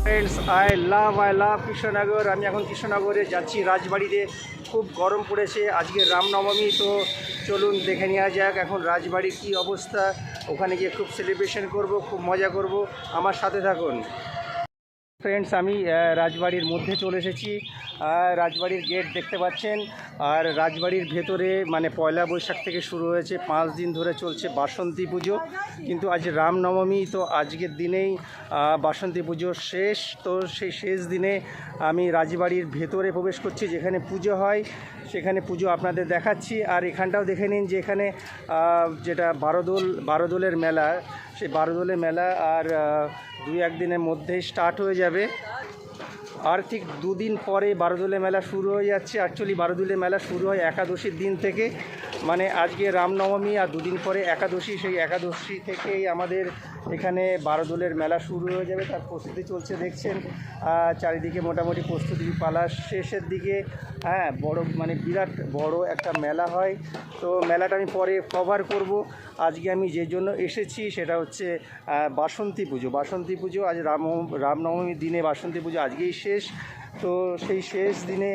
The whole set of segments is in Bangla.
Friends, I love Krishnanagar. আমি এখন কৃষ্ণনগরে যাচ্ছি রাজবাড়িতে। খুব গরম পড়েছে, আজকে রামনবমী, তো চলুন দেখে নেওয়া যাক এখন রাজবাড়ির কী অবস্থা। ওখানে গিয়ে খুব সেলিব্রেশন করব, খুব মজা করব, আমার সাথে থাকুন। ফ্রেন্ডস, আমি রাজবাড়ির মধ্যে চলে এসেছি। রাজবাড়ির গেট দেখতে পাচ্ছেন। আর রাজবাড়ির ভেতরে মানে পয়লা বৈশাখ থেকে শুরু হয়েছে, 5 দিন ধরে চলছে বাসন্তী পুজো। কিন্তু আজ রামনবমী, তো আজকের দিনেই বাসন্তী পুজো শেষ। তো সেই শেষ দিনে আমি রাজবাড়ির ভেতরে প্রবেশ করছি, যেখানে পুজো হয় সেখানে পুজো আপনাদের দেখাচ্ছি। আর এখানটাও দেখে নিন যে এখানে যেটা বারোদোলের মেলা, সেই বারোদোলের মেলা আর 2-1 দিনের মধ্যেই স্টার্ট হয়ে যাবে। আর ঠিক 2 দিন পরে বারোদোলের মেলা শুরু হয়ে যাচ্ছে। অ্যাকচুয়ালি বারোদোলের মেলা শুরু হয় একাদশীর দিন থেকে, মানে আজকে রামনবমী আর 2 দিন পরে একাদশী। সেই একাদশী থেকেই আমাদের এখানে বারোদোলের মেলা শুরু হয়ে যাবে। তার প্রস্তুতি চলছে দেখছেন, চারিদিকে মোটামুটি প্রস্তুতি পালা শেষের দিকে। হ্যাঁ, বড় মানে বিরাট বড় একটা মেলা হয়। তো মেলাটা আমি পরে কভার করব। আজকে আমি যে জন্য এসেছি সেটা হচ্ছে বাসন্তী পুজো। বাসন্তী পুজো আজ রামনবমীর দিনে বাসন্তী পুজো আজকেই শেষ। তো সেই শেষ দিনে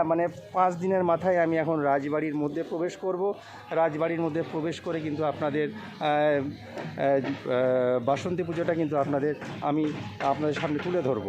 মানে 5 দিনের মাথায় আমি এখন রাজবাড়ির মধ্যে প্রবেশ করব। রাজবাড়ির মধ্যে প্রবেশ করে কিন্তু আপনাদের বাসন্তী পুজোটা কিন্তু আমি আপনাদের সামনে তুলে ধরব।